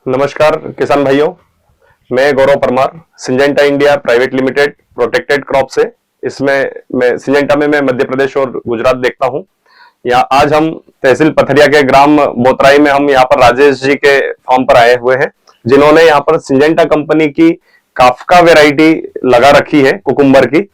नमस्कार किसान भाइयों। मैं Gaurav Parmar, Syngenta India Private Limited protected crop से। इसमें मैं सिंजेंटा में मैं मध्य प्रदेश और गुजरात देखता हूं। यहाँ आज हम तहसील पथरिया के ग्राम बोतराई में हम यहाँ पर राजेश जी के फार्म पर आए हुए हैं, जिन्होंने यहाँ पर सिंजेंटा कंपनी की काफका वेराइटी लगा रखी है कुकुम्बर की।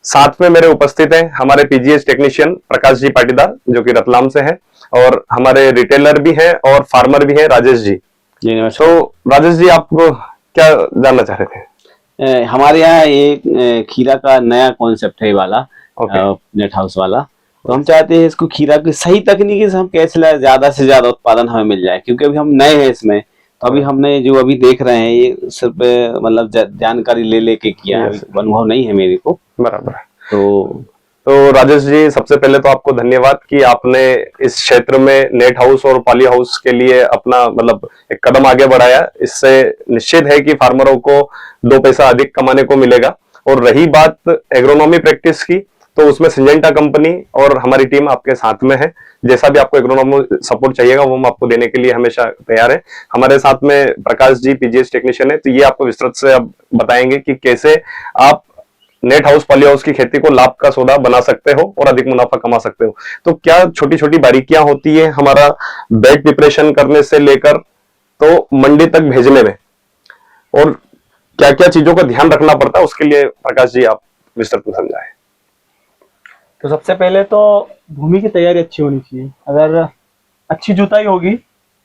साथ में मेरे उपस्थित हैं हमारे पीजीएस टेक्नीशियन प्रकाश जी पाटीदार, जो कि रतलाम से हैं, और हमारे रिटेलर भी हैं और फार्मर भी हैं राजेश जी। जी तो नमस्कार। राजेश जी, आप क्या जानना चाह रहे थे? हमारे यहाँ एक खीरा का नया कॉन्सेप्ट है ये वाला, ओके। नेट हाउस वाला। तो हम चाहते हैं इसको खीरा की सही तकनीकी से हम कैसे लाए, ज्यादा से ज्यादा उत्पादन हमें मिल जाए, क्योंकि अभी हम नए हैं इसमें। तो अभी हमने जो अभी देख रहे हैं ये सिर्फ मतलब जानकारी ले लेके किया है, अनुभव नहीं है मेरे को। बराबर। तो राजेश जी, सबसे पहले तो आपको धन्यवाद कि आपने इस क्षेत्र में नेट हाउस और पॉली हाउस के लिए अपना मतलब एक कदम आगे बढ़ाया। इससे निश्चित है कि फार्मरों को दो पैसा अधिक कमाने को मिलेगा। और रही बात एग्रोनॉमी प्रैक्टिस की, तो उसमें सिंजेंटा कंपनी और हमारी टीम आपके साथ में है। जैसा भी आपको एग्रोनॉमी सपोर्ट चाहिएगा वो हम आपको देने के लिए हमेशा तैयार है। हमारे साथ में प्रकाश जी पीजीएस टेक्नीशियन है, तो ये आपको विस्तृत से अब बताएंगे कि कैसे आप नेट हाउस पॉली हाउस की खेती को लाभ का सौदा बना सकते हो और अधिक मुनाफा कमा सकते हो। तो क्या छोटी छोटी बारीकियां होती है हमारा बेड प्रिपरेशन करने से लेकर तो मंडी तक भेजने में, और क्या क्या चीजों का ध्यान रखना पड़ता है, उसके लिए प्रकाश जी आप विस्तृत में समझाएं। तो सबसे पहले तो भूमि की तैयारी अच्छी होनी चाहिए। अगर अच्छी जुताई होगी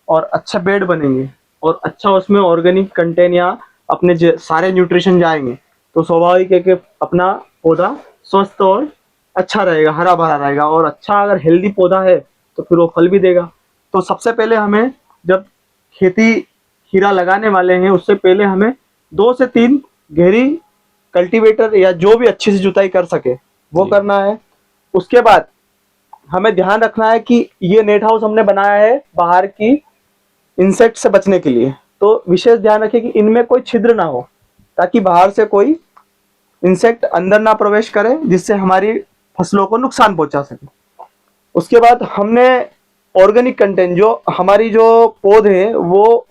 और अच्छा बेड बनेंगे और अच्छा उसमें ऑर्गेनिक कंटेंट या अपने सारे न्यूट्रिशन जाएंगे, तो स्वाभाविक है कि अपना पौधा स्वस्थ और अच्छा रहेगा, हरा भरा रहेगा। और अच्छा अगर हेल्दी पौधा है तो फिर वो फल भी देगा। तो सबसे पहले हमें, जब खेती खीरा लगाने वाले हैं, उससे पहले हमें 2 से 3 गहरी कल्टीवेटर या जो भी अच्छी से जुताई कर सके वो करना है। उसके बाद हमें ध्यान रखना है कि ये नेट हाउस हमने बनाया है बाहर की इंसेक्ट से बचने के लिए। तो विशेष ध्यान रखें कि इनमें कोई छिद्र ना हो, ताकि बाहर से कोई इंसेक्ट अंदर ना प्रवेश करे जिससे हमारी फसलों को नुकसान पहुंचा सके। उसके बाद हमने ऑर्गेनिक कंटेंट, जो हमारी जो पौधे हैं वो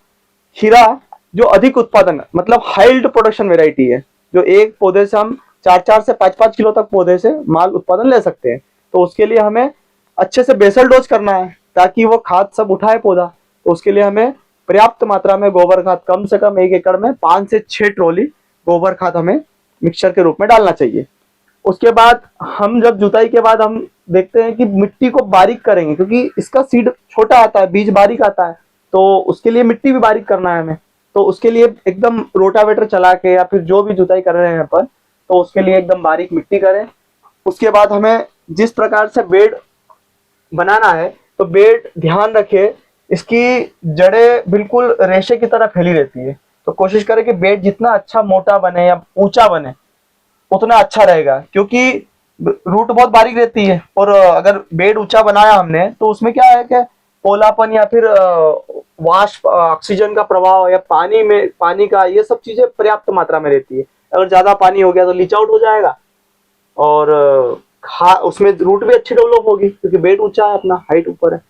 खीरा जो अधिक उत्पादन मतलब हाइल्ड प्रोडक्शन वेराइटी है, जो एक पौधे से हम 4 से 5 किलो तक पौधे से माल उत्पादन ले सकते हैं। तो उसके लिए हमें अच्छे से बेसल डोज करना है ताकि वो खाद सब उठाए पौधा। तो उसके लिए हमें पर्याप्त मात्रा में गोबर खाद, कम से कम 1 एकड़ में 5 से 6 ट्रॉली गोबर खाद हमें मिक्सचर के रूप में डालना चाहिए। उसके बाद हम जब जुताई के बाद हम देखते हैं कि मिट्टी को बारीक करेंगे, क्योंकि इसका सीड छोटा आता है, बीज बारीक आता है, तो उसके लिए मिट्टी भी बारीक करना है हमें। तो उसके लिए एकदम रोटावेटर चला के या फिर जो भी जुताई कर रहे हैं यहाँ पर, तो उसके लिए एकदम बारीक मिट्टी करें। उसके बाद हमें जिस प्रकार से बेड बनाना है, तो बेड ध्यान रखें इसकी जड़ें बिल्कुल रेशे की तरह फैली रहती है। तो कोशिश करें कि बेड जितना अच्छा मोटा बने या ऊंचा बने उतना अच्छा रहेगा, क्योंकि रूट बहुत बारीक रहती है। और अगर बेड ऊंचा बनाया हमने तो उसमें क्या है कि पोलापन या फिर वाष्प, ऑक्सीजन का प्रभाव या पानी का, ये सब चीजें पर्याप्त मात्रा में रहती है। अगर ज्यादा पानी हो गया तो लीच आउट हो जाएगा और उसमें रूट भी अच्छी डेवलप होगी, क्योंकि बेड ऊंचा है, अपना हाइट ऊपर है।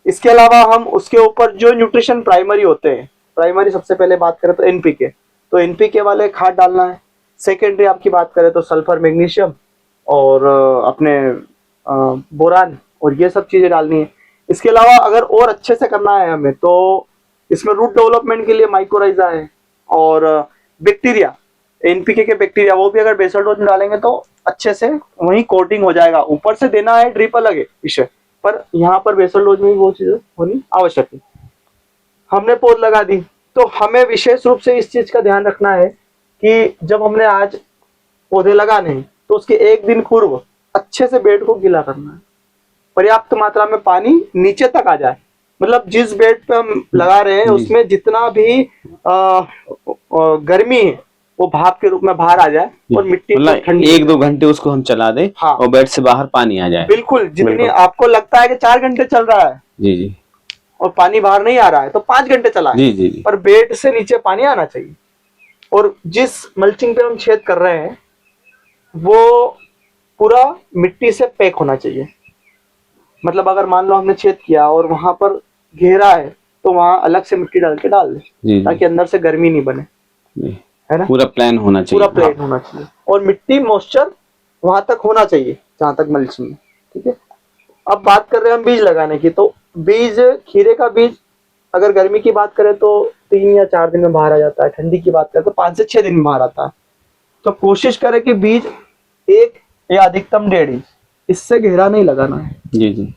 इसके अलावा हम उसके ऊपर जो न्यूट्रिशन प्राइमरी होते हैं, प्राइमरी सबसे पहले बात करें तो एनपीके, तो एनपीके वाले खाद डालना है। सेकेंडरी आपकी बात करें तो सल्फर, मैग्नीशियम और अपने बोरान, और ये सब चीजें डालनी है। इसके अलावा अगर और अच्छे से करना है हमें, तो इसमें रूट डेवलपमेंट के लिए माइक्रोराइजा है और बैक्टीरिया, एनपीके के बैक्टीरिया, वो भी अगर बेसल डोज में डालेंगे तो अच्छे से वही कोटिंग हो जाएगा। ऊपर से देना है ड्रिप अलग है विषय, पर यहाँ पर बेसल डोज में भी वो चीजें होनी आवश्यक है। हमने पौध लगा दी, तो हमें विशेष रूप से इस चीज का ध्यान रखना है कि जब हमने आज पौधे लगाने हैं तो उसके 1 दिन पूर्व अच्छे से बेड को गीला करना है, पर्याप्त मात्रा में पानी नीचे तक आ जाए। मतलब जिस बेड पे हम लगा रहे हैं उसमें जितना भी गर्मी है वो भाप के रूप में बाहर आ जाए और मिट्टी मतलब 1-2 घंटे उसको हम चला दें। हाँ। और बेड से बाहर पानी आ जाए। बिल्कुल, जितनी आपको लगता है कि 4 घंटे चल रहा है जी जी और पानी बाहर नहीं आ रहा है तो 5 घंटे चला है जी जी, पर बेड से नीचे पानी आना चाहिए। और जिस मल्चिंग पे हम छेद कर रहे हैं वो पूरा मिट्टी से पैक होना चाहिए। मतलब अगर मान लो हमने छेद किया और वहां पर घेरा है तो वहाँ अलग से मिट्टी डाल के डाल जी, दे, जी। ताकि अंदर से गर्मी नहीं बने, जी। है ना। पूरा प्लान होना चाहिए। पूरा प्लेन होना चाहिए और मिट्टी मॉइस्चर वहां तक होना चाहिए जहां तक मल्चिंग है, ठीक है। अब बात कर रहे हैं हम बीज लगाने की, तो बीज, खीरे का बीज अगर गर्मी की बात करें तो 3 या 4 दिन में बाहर आ जाता है, ठंडी की बात करें तो 5 से 6 दिन में बाहर आता है। तो कोशिश करें कि बीज 1 या अधिकतम 1.5 इंच, इससे गहरा नहीं लगाना है। जी जी।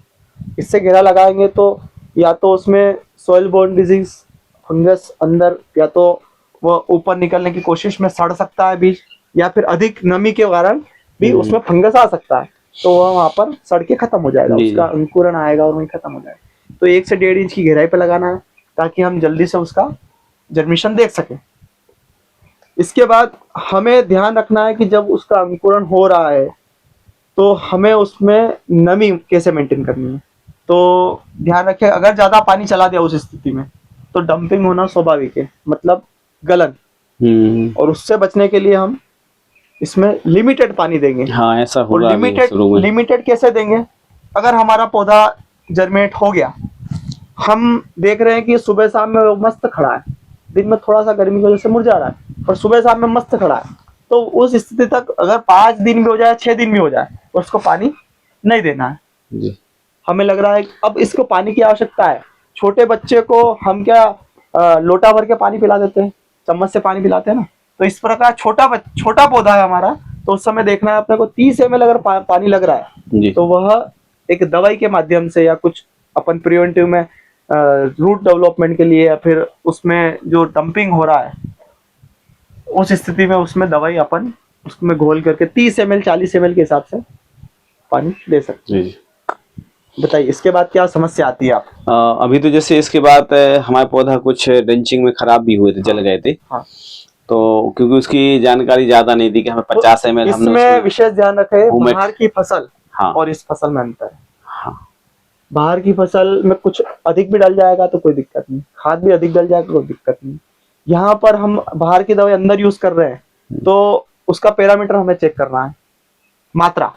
इससे गहरा लगाएंगे तो या तो उसमें सॉइल बोर्न डिजीज, फंगस अंदर, या तो वो ऊपर निकलने की कोशिश में सड़ सकता है बीज, या फिर अधिक नमी के कारण भी उसमें फंगस आ सकता है, तो वह वहां पर सड़ के खत्म हो जाएगा, जी, उसका जी। अंकुरण आएगा और वहीं खत्म हो जाएगा। तो 1 से 1.5 इंच की गहराई पे लगाना है ताकि हम जल्दी से उसका जर्मिनेशन देख सकें। इसके बाद हमें ध्यान रखना है कि जब उसका अंकुरण हो रहा है तो हमें उसमें नमी कैसे मेंटेन करनी है। तो ध्यान रखें, अगर ज्यादा पानी चला दिया उस स्थिति में तो डंपिंग होना स्वाभाविक है, मतलब गलन, और उससे बचने के लिए हम इसमें लिमिटेड पानी देंगे। हाँ ऐसा और होगा अभी शुरू में। लिमिटेड कैसे देंगे? अगर हमारा पौधा जर्मिनेट हो गया, हम देख रहे हैं कि सुबह शाम में वो मस्त खड़ा है, दिन में थोड़ा सा गर्मी की वजह से मुरझा रहा है, और सुबह शाम में मस्त खड़ा है, तो उस स्थिति तक अगर 5 दिन भी हो जाए, 6 दिन भी हो जाए, तो उसको पानी नहीं देना है। जी। हमें लग रहा है अब इसको पानी की आवश्यकता है। छोटे बच्चे को हम क्या लोटा भर के पानी पिला देते हैं, चम्मच से पानी पिलाते हैं ना, तो इस प्रकार छोटा पौधा है हमारा, तो उस समय देखना है अपने को 30 ml अगर पानी लग रहा है जी। तो वह एक दवाई के माध्यम से या कुछ अपन प्रिवेंटिव में रूट डेवलपमेंट के लिए, या फिर उसमें जो डंपिंग हो रहा है उस स्थिति में उसमें दवाई अपन उसमें घोल करके 30 ml 40 ml के हिसाब से पानी दे सकते जी जी। हैं। बताइए इसके बाद क्या समस्या आती है आप? अभी तो जैसे इसके बाद हमारे पौधा कुछ ड्रेंचिंग में खराब भी हुए थे, जल गए थे। हाँ। तो क्योंकि उसकी जानकारी ज्यादा नहीं थी कि हमें 50 ml हमने इसमें विशेष ध्यान रखें, Humet- बाहर की फसल हाँ। और इस फसल में अंतर है। हाँ। बाहर की फसल में कुछ अधिक भी डल जाएगा तो कोई दिक्कत नहीं, खाद भी अधिक डल जाएगा तो कोई दिक्कत नहीं। यहाँ पर हम बाहर की दवाई अंदर यूज कर रहे हैं तो उसका पैरामीटर हमें चेक करना है, मात्रा।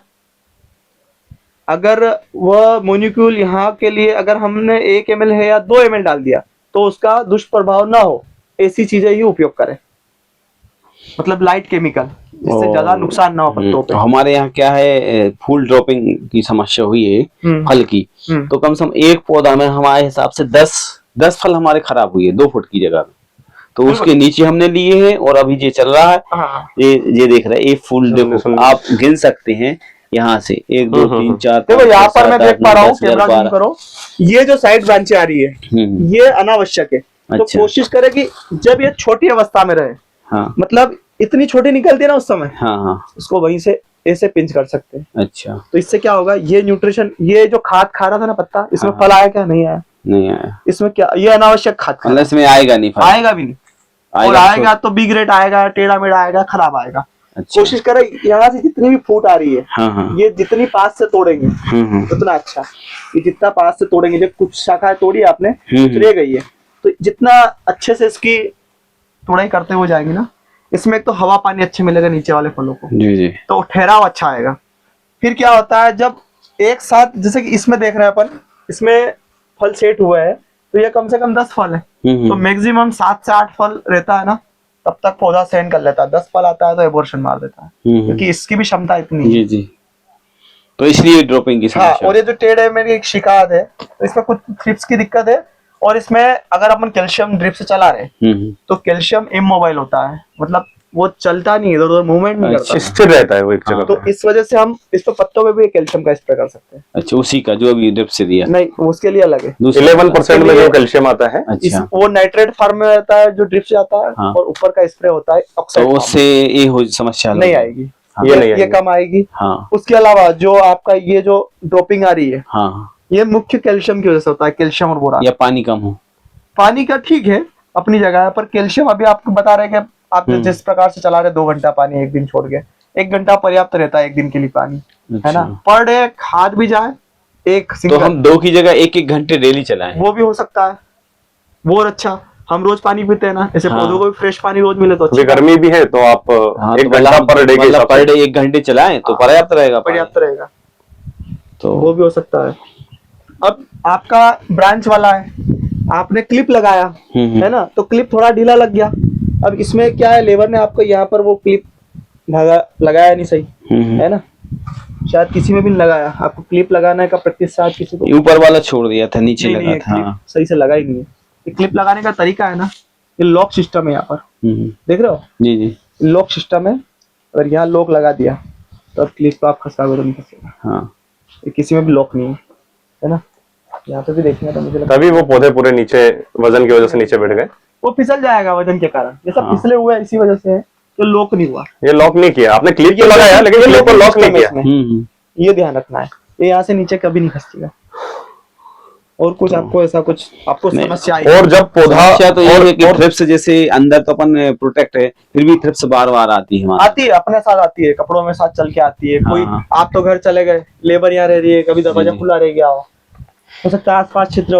अगर वह मोलिक्यूल यहाँ के लिए अगर हमने 1 ml है या 2 ml डाल दिया तो उसका दुष्प्रभाव ना हो, ऐसी चीजें ही उपयोग करें, मतलब लाइट केमिकल, जिससे ज्यादा नुकसान ना हो पत्तों पे। तो हमारे यहाँ क्या है, फूल ड्रॉपिंग की समस्या हुई है फल की, तो कम से कम एक पौधा में हमारे हिसाब से 10 फल हमारे खराब हुए 2 फुट की जगह में। तो उसके नीचे हमने लिए हैं और अभी ये चल रहा है। हाँ। ये देख रहे हैं, ये फूल देखो, आप गिन सकते हैं यहाँ से 1 2 3 4 देखो यहाँ पर मैं देख पा रहा हूँ, 10 कैमरा जूम करो, ये जो साइड ब्रांचें आ रही है ये अनावश्यक है। तो अच्छा। कोशिश करें कि जब ये छोटी अवस्था में रहे, हाँ मतलब इतनी छोटी निकलती है ना उस समय, हाँ हाँ। उसको वहीं से ऐसे पिंच कर सकते हैं। अच्छा। तो इससे क्या होगा, ये न्यूट्रिशन, ये जो खाद खा रहा था ना पत्ता, इसमें हाँ। फल आया क्या? नहीं आया। नहीं आया, इसमें क्या, ये अनावश्यक खाद खा रहा मतलब इसमें आएगा नहीं फल, है। आएगा भी नहीं, और आएगा तो बी ग्रेड आएगा, टेढ़ा मेढ़ा आएगा, खराब आएगा। अच्छा। कोशिश करें यहाँ से जितनी भी फूट आ रही है, हाँ हाँ। ये जितनी पास से तोड़ेंगे उतना अच्छा। ये जितना पास से तोड़ेंगे, जब कुछ शाखाएं तोड़ी आपने, कुछ रह गई है, तो जितना अच्छे से इसकी तोड़ाई करते हुए जाएंगे ना, इसमें एक तो हवा पानी अच्छे मिलेगा नीचे वाले फलों को, जी जी। तो ठहराव अच्छा आएगा। फिर क्या होता है, जब एक साथ, जैसे कि इसमें देख रहे हैं अपन, इसमें फल सेट हुआ है तो ये कम से कम 10 फल है, तो मैक्सिमम 7 से 8 फल रहता है ना, तब तक पौधा सहन कर लेता है। 10 फल आता है तो एबॉर्शन मार देता है, क्योंकि इसकी भी क्षमता इतनी है। जी जी। तो इसलिए ड्रॉपिंग की हाँ, समस्या। और ये जो टेढ़े मेरी एक शिकायत है, तो इसमें कुछ थ्रिप्स की दिक्कत है, और इसमें अगर अपन कैल्शियम ड्रिप से चला रहे तो कैल्शियम इमोबाइल होता है, मतलब वो चलता नहीं, इधर उधर मूवमेंट नहीं करता, स्थिर रहता है वो एक जगह तो पे। इस वजह से हम इस पे पत्तों पे भी कैल्शियम का स्प्रे कर सकते हैं। अच्छा, उसी का जो अभी ड्रिप से दिया? नहीं, उसके लिए अलग है। 11% में जो कैल्शियम आता है, इस अच्छा। वो नाइट्रेट फॉर्म में रहता है जो ड्रिप से आता है, हाँ। और ऊपर का स्प्रे होता है तो ऑक्साइड फॉर्म उससे ये हो समस्या में। नहीं आएगी, ये नहीं ये आएगी। कम आएगी। हाँ उसके अलावा जो आपका ये जो ड्रॉपिंग आ रही है, हाँ। ये मुख्य कैल्शियम की वजह से होता है, कैल्शियम और बोरान। या पानी कम हो? पानी का ठीक है अपनी जगह है, पर कैल्शियम अभी आपको बता रहे हैं कि आप जिस प्रकार से चला रहे 2 घंटा पानी एक दिन छोड़ के, 1 घंटा पर्याप्त रहता है एक दिन के लिए पानी, है ना। अच्छा। पर डे खाद भी जाए एक तो सिंगल, हम 2 की जगह 1 घंटे डेली चलाएं? वो भी हो सकता है, वो और अच्छा। हम रोज पानी पीते हैं ना, ऐसे हाँ। पौधों को भी फ्रेश पानी रोज मिले तो अभी अच्छा, गर्मी भी है तो आप हाँ, 1 घंटा पर डे के हिसाब पर से डे 1 घंटे चलाएं तो पर्याप्त रहेगा पानी। पर्याप्त रहेगा, तो वो भी हो सकता है। अब आपका ब्रांच वाला है, आपने क्लिप लगाया है ना, तो क्लिप थोड़ा ढीला लग गया। अब इसमें क्या है, लेबर ने आपको यहाँ पर वो क्लिप धागा लगाया नहीं सही, है ना, शायद किसी में भी नहीं लगाया। आपको क्लिप लगाने का प्रैक्टिस शायद किसी को ऊपर वाला छोड़ दिया था, नीचे नहीं, लगा नहीं, था। क्लिप सही से लगा ही नहीं है। ये क्लिप लगाने का तरीका है ना, ये लॉक सिस्टम है यहाँ पर, देख रहे हो, जी जी लॉक सिस्टम है। अगर यहाँ लॉक लगा दिया तो अब क्लिप को आप खसाओगे तो नहीं खसेगा। हाँ। ये किसी में भी लॉक नहीं है ना। यहाँ पे भी देखेंगे तो मुझे लगता है तभी वो पौधे पूरे नीचे वजन की वजह से नीचे बैठ गए। वो फिसल जाएगा वजन के कारण, ये सब हाँ। फिसले हुए हैं, इसी वजह से है, तो लॉक नहीं हुआ। ये लॉक नहीं किया आपने, क्लिप तो लगाया लेकिन क्लिप को लॉक नहीं किया। इसमें ये ध्यान रखना है, ये यहाँ से नीचे कभी नहीं खसकेगा। और कुछ आपको ऐसा कुछ आपको नहीं। समस्या आई? और जब पौधा समस्या तो ये है कि और थ्रिप्स जैसे अंदर तो अपन प्रोटेक्ट है, फिर भी थ्रिप्स बार बार आती है हमारे। आती है, अपने साथ आती है, कपड़ों में साथ चल के आती है। कोई हाँ। आप तो घर चले गए, लेबर यहाँ रह रही है, कभी दरवाजा जी। खुला रह गया हो सकता है आसपास छिद्र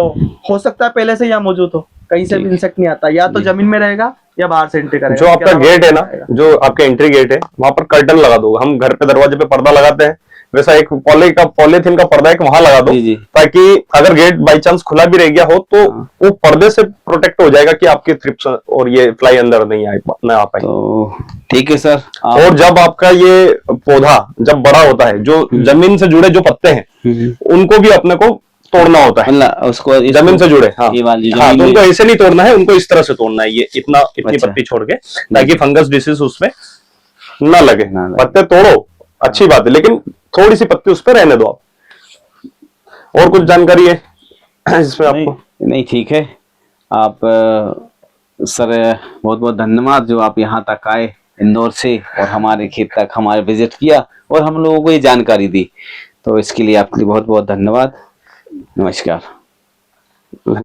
हो सकता है पहले से यहाँ मौजूद हो, कहीं से भी इंसेक्ट नहीं आता, या तो जमीन में रहेगा या बाहर से एंट्री करेगा। जो आपका गेट है ना, जो आपका एंट्री गेट है, वहां पर कर्टन लगा दो। हम घर पे दरवाजे पे पर्दा लगाते हैं, वैसा एक पॉलीथीन का पर्दा एक वहां लगा दो, जी, जी। ताकि अगर गेट बाई चांस खुला भी रह गया हो तो वो पर्दे से प्रोटेक्ट हो जाएगा कि आपके थ्रिप्स और ये फ्लाई अंदर नहीं आ पाए। तो ठीक है सर। और जब आपका ये पौधा जब बड़ा होता है, जो जमीन से जुड़े जो पत्ते हैं उनको भी अपने को तोड़ना होता है, मतलब उसको जमीन से जुड़े। हाँ, ये वाली हाँ, जमीन तो उनको में- ऐसे नहीं तोड़ना है, उनको इस तरह से तोड़ना है, ये इतनी अच्छा। पत्ती छोड़ के, ताकि फंगस डिसीज उसमें ना लगे। ना लगे। पत्ते तोड़ो अच्छी बात है, लेकिन थोड़ी सी पत्ती उस पर रहने दो आप। और कुछ जानकारी है इसमें नहीं, आपको? नहीं ठीक है। आप सर बहुत बहुत धन्यवाद जो आप यहाँ तक आए इंदौर से और हमारे खेत तक हमारे विजिट किया और हम लोगों को ये जानकारी दी, तो इसके लिए आपके लिए बहुत बहुत धन्यवाद। नमस्कार।